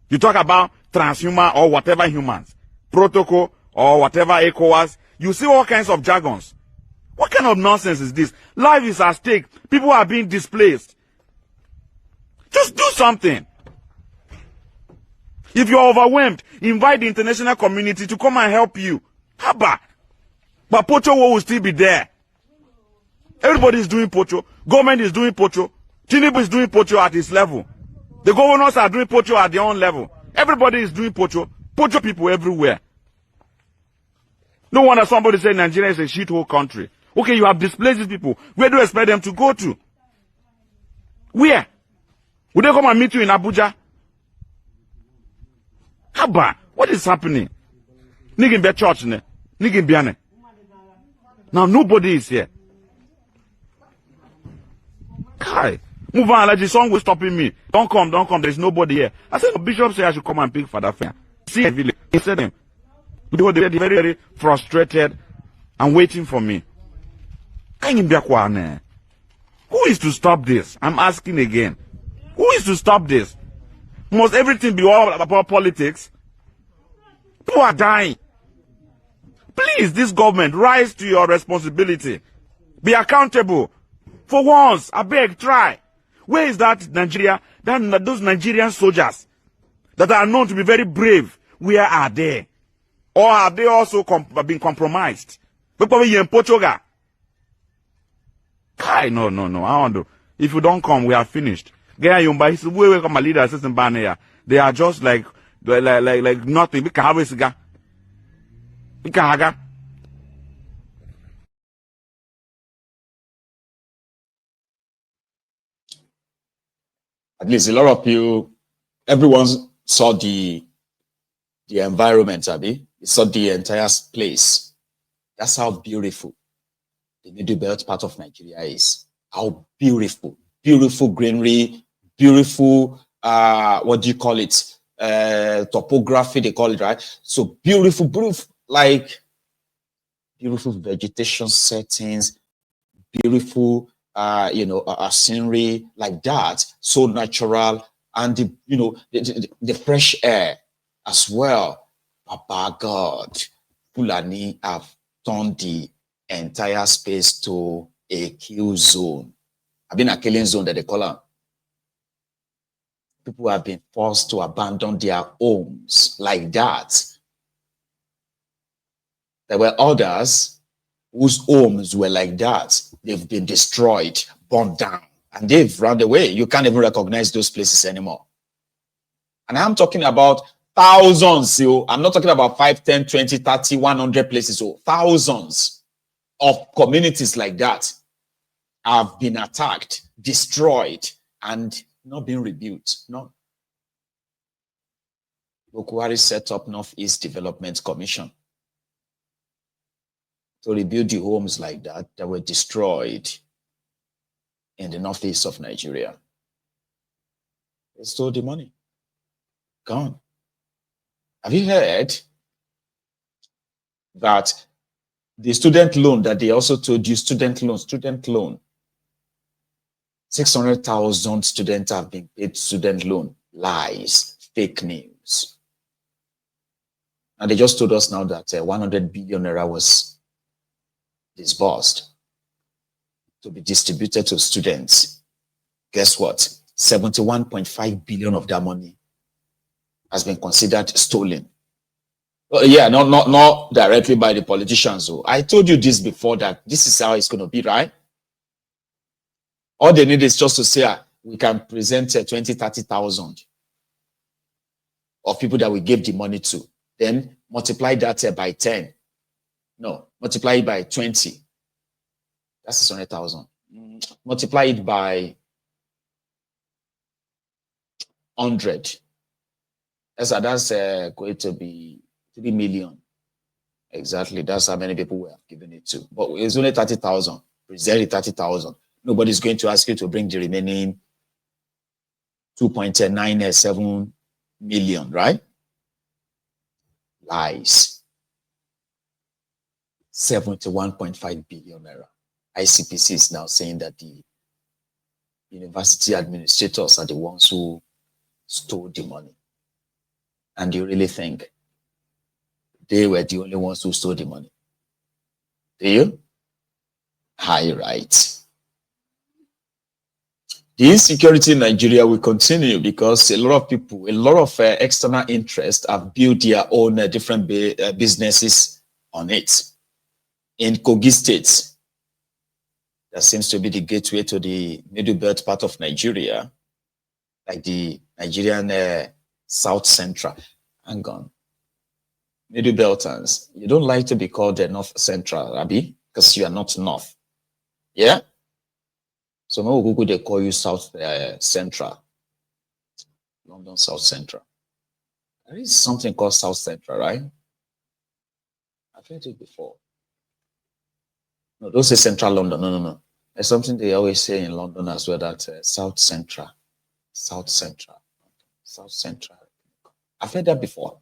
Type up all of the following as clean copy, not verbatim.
You talk about transhuman or whatever humans, protocol or whatever ECOWAS, you see all kinds of jargons. What kind of nonsense is this? Life is at stake. People are being displaced. Just do something. If you're overwhelmed, invite the international community to come and help you. Haba. But Pocho will still be there. Everybody is doing Pocho. Government is doing Pocho. Tinubu is doing Pocho at his level. The governors are doing Pocho at their own level. Everybody is doing Pocho. Pocho people everywhere. No wonder somebody said Nigeria is a shithole country. Okay, you have displaced these people. Where do you expect them to go to? Where? Would they come and meet you in Abuja? Haba, what is happening? Nigga be church ne. Nigga biane. Now nobody is here. Kai. Move on, like the song was stopping me. Don't come, there's nobody here. I said, the bishop said I should come and pick Father Fair. See, he said them. They were very, very frustrated and waiting for me. Who is to stop this? I'm asking again. Who is to stop this? Must everything be all about politics? People are dying. Please, this government, rise to your responsibility. Be accountable. For once, I beg, try. Where is that Nigeria, those Nigerian soldiers that are known to be very brave? Where are they? Or have they also been compromised? People in Portugal. Kai, no. I want to. If you don't come, we are finished. They are just like nothing. At least a lot of you, everyone saw the environment, Abby. You saw the entire place. That's how beautiful the Middle Belt part of Nigeria is. How beautiful. Beautiful greenery, beautiful, what do you call it? Topography, they call it, right? So beautiful, like beautiful vegetation settings, beautiful, scenery like that. So natural. And the fresh air as well. Papa God, Fulani have turned the entire space to a kill zone. I've been a killing zone that they call it. People have been forced to abandon their homes like that. There were others whose homes were like that. They've been destroyed, burned down, and they've run away. You can't even recognize those places anymore. And I'm talking about thousands. I'm not talking about 5, 10, 20, 30, 100 places. So thousands of communities like that have been attacked, destroyed, and not being rebuilt. No. Bukwari set up Northeast Development Commission to rebuild the homes like that were destroyed in the northeast of Nigeria. They stole the money. Gone. Have you heard that the student loan that they also told you, student loan, 600,000 students have been paid student loan. Lies, fake news. And they just told us now that 100 billion naira was disbursed to be distributed to students. Guess what? 71.5 billion of that money has been considered stolen. Well, yeah, not directly by the politicians. So I told you this before, that this is how it's going to be, right? All they need is just to say, we can present 20, 30,000 of people that we gave the money to. Then multiply that by 10. No, multiply it by 20. That's 600,000. Multiply it by 100. That's going to be 3 million. Exactly. That's how many people we have given it to. But it's only 30,000. Present 30,000. Nobody's going to ask you to bring the remaining 2.997 million, right? Lies. 71.5 billion naira. ICPC is now saying that the university administrators are the ones who stole the money. And you really think they were the only ones who stole the money? Do you? High right. The insecurity in Nigeria will continue because a lot of people, a lot of external interests have built their own different businesses on it. In Kogi State, that seems to be the gateway to the middle belt part of Nigeria, like the Nigerian South Central. Hang on. Middle Beltans, you don't like to be called the North Central, Abi, because you are not North. Yeah? So no Google, they call you South Central. London South Central. There is something called South Central, right? I've heard it before. No, don't say Central London. No. There's something they always say in London as well, that South Central. South Central. South Central. I've heard that before.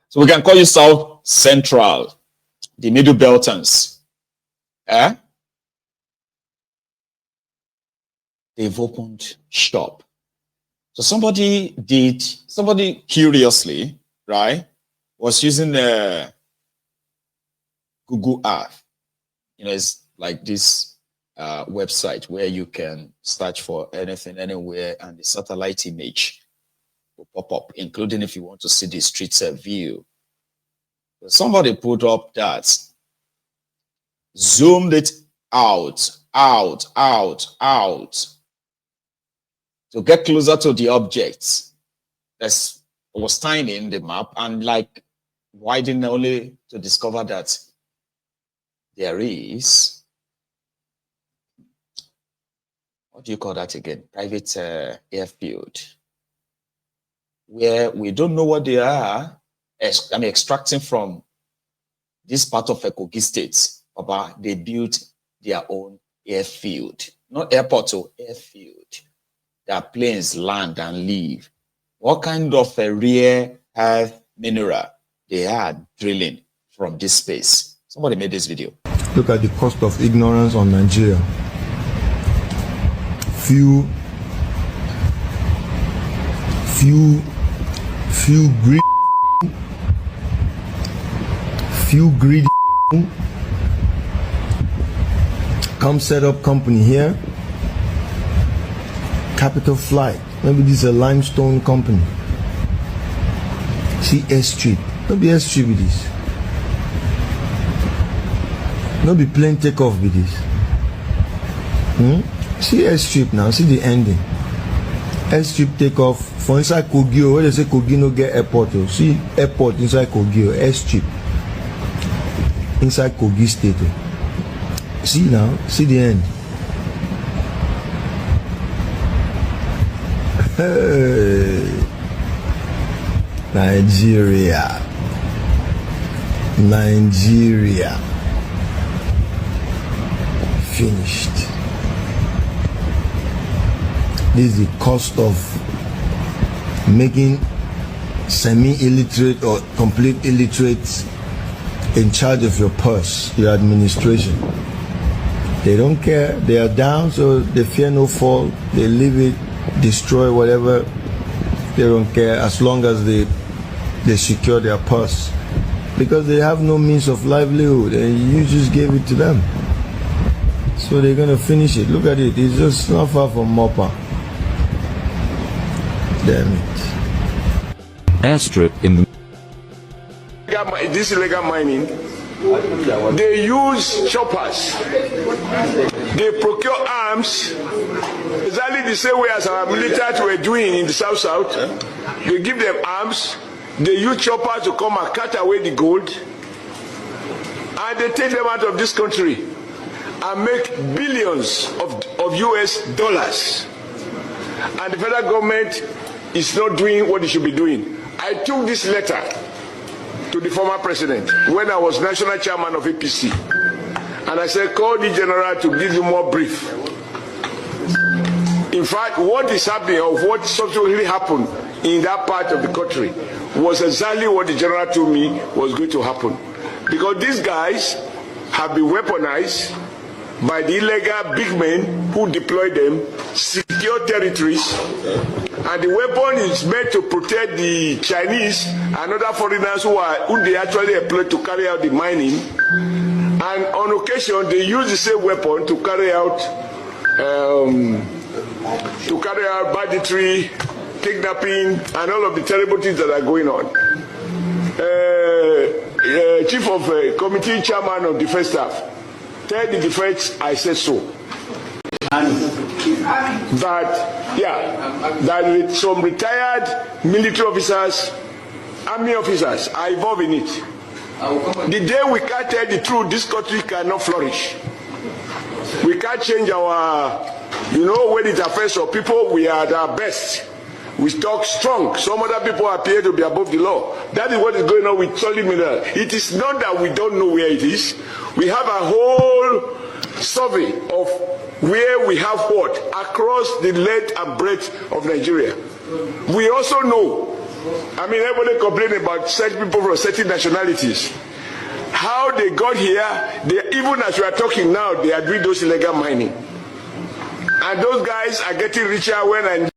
So we can call you South Central, the Middle Beltans. Eh? They've opened shop. So somebody curiously, right, was using the Google Earth. You know, it's like this website where you can search for anything, anywhere, and the satellite image will pop up, including if you want to see the street's view. So somebody put up that, zoomed it out, to get closer to the objects. That was tiny in the map, and like widening only to discover that there is, what do you call that again? Private airfield, where we don't know what they are. I mean, extracting from this part of Kogi State, but they built their own airfield, not airport, or airfield. Their planes land and leave. What kind of a rare earth mineral they are drilling from this space? Somebody made this video. Look at the cost of ignorance on Nigeria. Few greedy come set up company here. Capital Flight, maybe this is a limestone company. See airstrip, no be airstrip with this. No be plane takeoff with this. See airstrip now, see the ending. Airstrip takeoff for inside Kogi, where they say Kogi no get airport. See airport inside Kogi, airstrip inside Kogi State. See now, see the end. Nigeria. Finished. This is the cost of making semi-illiterate or complete illiterates in charge of your purse, your administration. They don't care. They are down, so they fear no fall. They leave it, destroy whatever. They don't care as long as they secure their purse, because they have no means of livelihood and you just gave it to them. So they're gonna finish it. Look at it. It's just not far from Mopa. Damn it. Airstrip in the this illegal mining, they use choppers. They procure arms exactly the same way as our military were doing in the South. They give them arms. They use choppers to come and cut away the gold, and they take them out of this country and make billions of US dollars. And the federal government is not doing what it should be doing. I took this letter to the former president when I was national chairman of APC, and I said, call the general to give you more brief. In fact, what is happening, or what subsequently happened in that part of the country, was exactly what the general told me was going to happen. Because these guys have been weaponized by the illegal big men who deploy them, secure territories, And the weapon is meant to protect the Chinese and other foreigners who they actually employ to carry out the mining. And on occasion, they use the same weapon to carry out banditry, kidnapping, and all of the terrible things that are going on. Chief of Committee Chairman of Defense Staff, tell the defense I said so. That some retired military officers, army officers are involved in it. The day we can't tell the truth, this country cannot flourish. We can't change our, when it affects our people, we are at our best. We talk strong. Some other people appear to be above the law. That is what is going on with solid mineral. It is not that we don't know where it is. We have a whole survey of where we have what across the length and breadth of Nigeria. We also know, everybody complaining about certain people from certain nationalities. How they got here, even as we are talking now, they are doing those illegal mining. And those guys are getting richer when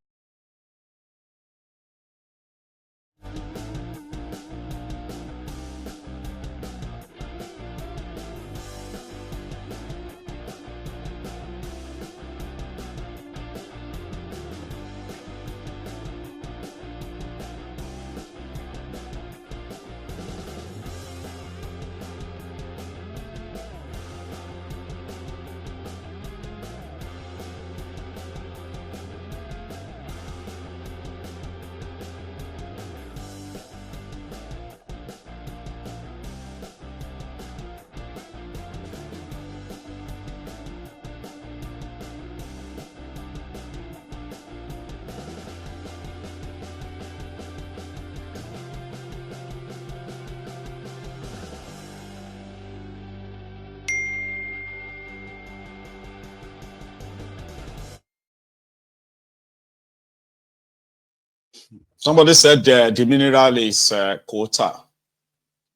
Somebody said the mineral is quota.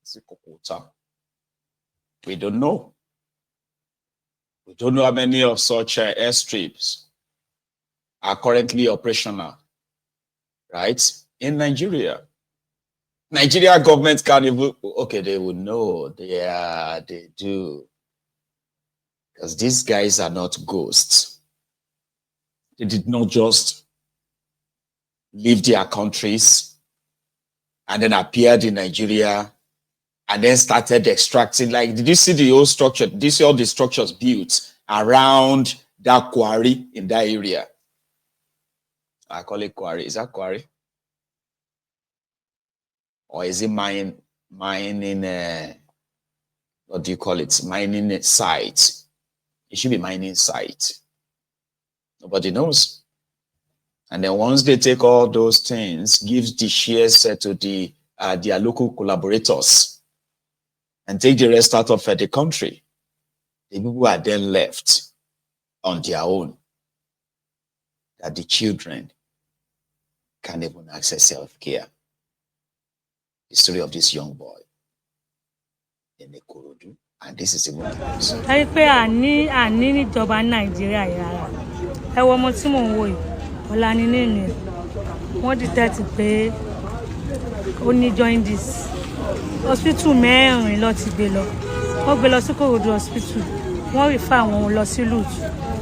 Is it quota? We don't know. We don't know how many of such airstrips are currently operational, right? In Nigeria. Nigeria government can't even, okay, they would know. They do. Because these guys are not ghosts. They did not just leave their countries and then appeared in Nigeria and then started extracting. Like, did you see the old structure? Did you see all the structures built around that quarry in that area? I call it quarry. Is that quarry? Or is it mining, what do you call it? Mining site. It should be mining site. Nobody knows. And then once they take all those things, gives the shares to their local collaborators and take the rest out of the country, the people are then left on their own. That the children can't even access healthcare. The story of this young boy in Ikorodu, and this is even worse. I pé àní níjọba Nàìjíríà yàrá. Ẹ wo ọmọ tí mò ń wò yìí. Fulani name wọ́n detect pé ó ní jaundice hospital mẹ́rin ló ti gbé lọ wọ́n gbé lọ sí Korodu hospital wọ́n refer àwọn lọ sí Lut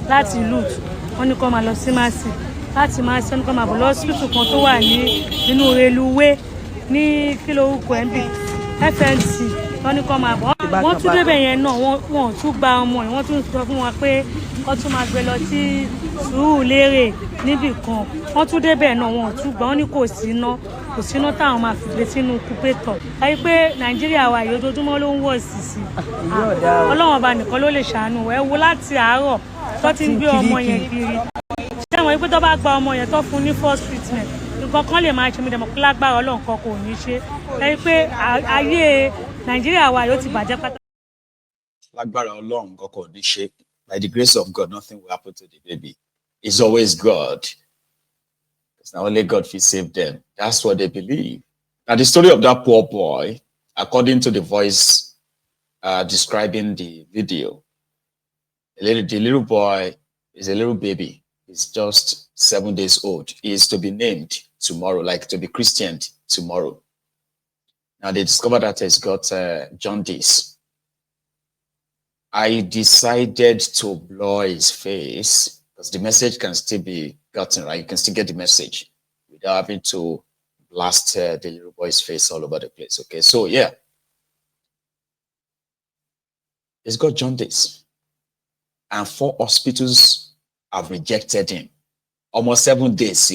láti Lut wọ́n ní kó máa lọ sí Mercy láti Mercy wọ́n ní kó máa bọ̀ lọ hospital kan tó wà ní inú reluwé ní kílórúkọ MB FNC wọ́n ní kó máa bọ̀ wọ́n tún débẹ̀ yẹn náà wọ́n tún gba ọmọ yẹn wọ́n tún sọ fún wọn pé wọ́n tún máa gbé lọ sí Surulere níbì kan wọ́n tún débẹ̀ náà wọ́n tún gbà wọ́n ní kò síná táwọn máa fi gbé sínú kúpétọ̀ láyé pé Nàìjíríà wa yìí ojoojúmọ́ ló ń wọ̀ sí Ọlọ́run ọba nìkan ló lè ṣàánú ẹ wo láti àárọ̀ tó ti ń gbé ọmọ yẹn kiri ṣé àwọn pé tó bá gba ọmọ yẹn tó fún ní first treatment nǹkan kan lè máa ṣe mí dẹ̀mọ̀ kí lágbára Ọlọ́run kan kò ní ṣe láyé pé ayé Nàìjíríà wa yóò ti bàjẹ́ pátá. Lágbára Ọlọ́run kan kò ní ṣe. By the grace of God, nothing will happen to the baby. It's always God. Because now only God will save them. That's what they believe. Now, the story of that poor boy, according to the voice describing the video, the little boy is a little baby is just 7 days old. He is to be named tomorrow, like to be christened tomorrow. Now they discovered that he's got jaundice. I decided to blur his face because the message can still be gotten, right? You can still get the message without having to blast the little boy's face all over the place. Okay, so yeah, he's got jaundice, and 4 hospitals have rejected him. Almost 7 days.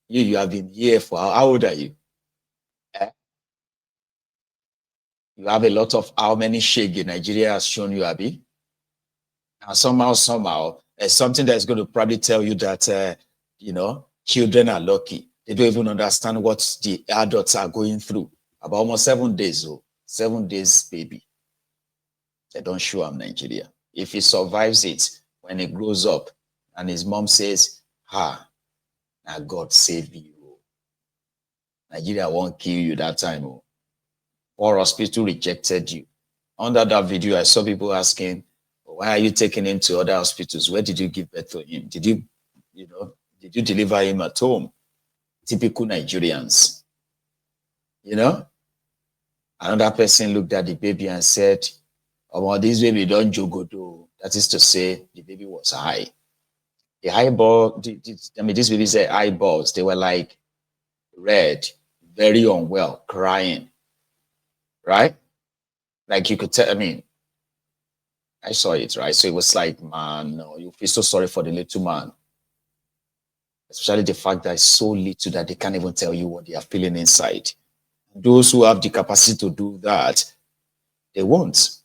You have been here for how old are you? You have a lot of how many shege Nigeria has shown you, Abi. And somehow, something that's going to probably tell you that, children are lucky. They don't even understand what the adults are going through. About almost 7 days, 7 days, baby. They don't show him Nigeria. If he survives it, when he grows up, and his mom says, now God save you. Nigeria won't kill you that time. Or hospital rejected you. Under that video, I saw people asking, why are you taking him to other hospitals? Where did you give birth to him? Did you deliver him at home? Typical Nigerians. Another person looked at the baby and said, oh, this baby don't jogodo. That is to say, the baby was high. The eyeball, this baby's eyeballs, they were like red, very unwell, crying. Right? Like you could tell, I saw it, right? So it was like, man, no, you feel so sorry for the little man. Especially the fact that it's so little that they can't even tell you what they are feeling inside. Those who have the capacity to do that, they won't.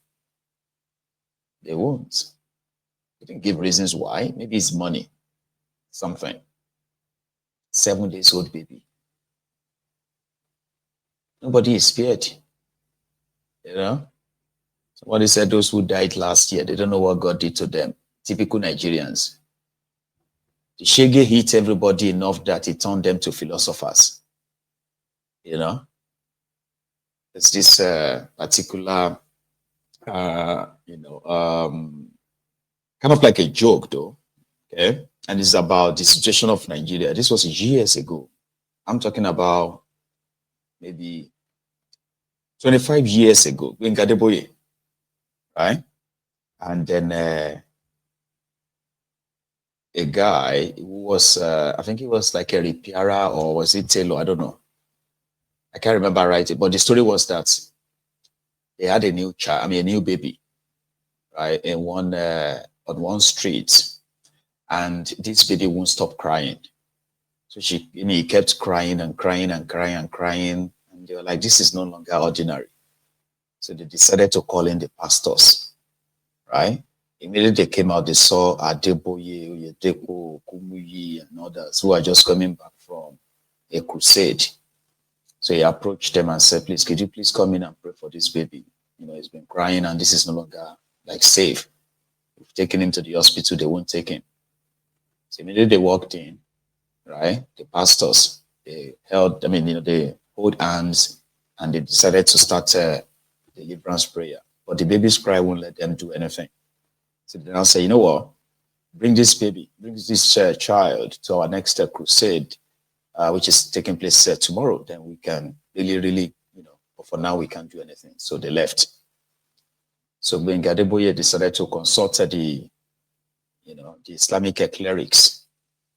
They won't. They didn't give reasons why. Maybe it's money, something. 7 days old baby. Nobody is spared. Somebody said those who died last year, they don't know what God did to them. Typical Nigerians. The shege hit everybody enough that it turned them to philosophers. It's this particular, kind of like a joke though, okay? And it's about the situation of Nigeria. This was years ago. I'm talking about maybe 25 years ago, in Gadeboye, right? And then a guy who was, I think he was like a repairer or was it tailor? I don't know. I can't remember right. But the story was that they had a new child, a new baby, right? In on one street. And this baby won't stop crying. So he kept crying and crying and crying and crying. And they were like, this is no longer ordinary. So they decided to call in the pastors, right? Immediately they came out, they saw Adeboye, Oyedeko, Kumuyi, and others who are just coming back from a crusade. So he approached them and said, please, could you please come in and pray for this baby? He's been crying and this is no longer like safe. We've taken him to the hospital, they won't take him. So immediately they walked in, right? The pastors, they held, they hold hands and they decided to start deliverance prayer. But the baby's cry won't let them do anything. So they now say, you know what? Bring this child to our next crusade, which is taking place tomorrow. Then we can really, but for now we can't do anything. So they left. So Bengadeboye decided to consult the Islamic clerics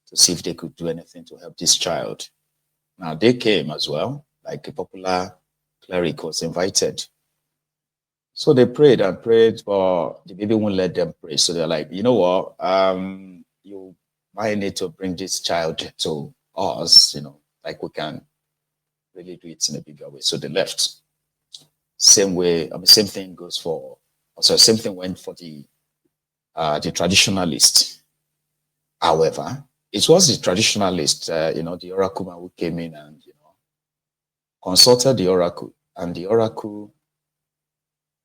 to see if they could do anything to help this child. Now they came as well, like a popular cleric was invited. So they prayed and prayed, but the baby won't let them pray. So they're like, you know what? You might need to bring this child to us, like we can really do it in a bigger way. So they left. Same way, same thing goes for, same thing went for the traditionalist. However, it was the traditionalist, the oracle man who came in and, consulted the oracle, and the oracle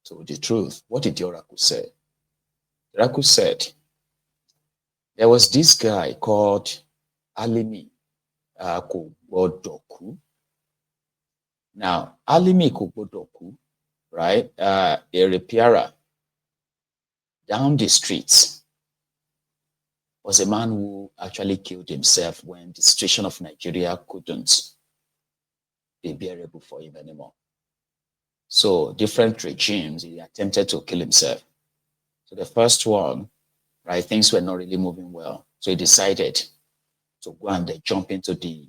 told the truth. What did the oracle say? The oracle said, there was this guy called Alimi Kogbodoku. Now, Alimi Kogbodoku, right, a repairer down the streets. was a man who actually killed himself when the situation of Nigeria couldn't be bearable for him anymore. So different regimes, he attempted to kill himself. So the first one, right, things were not really moving well. So he decided to go and jump into the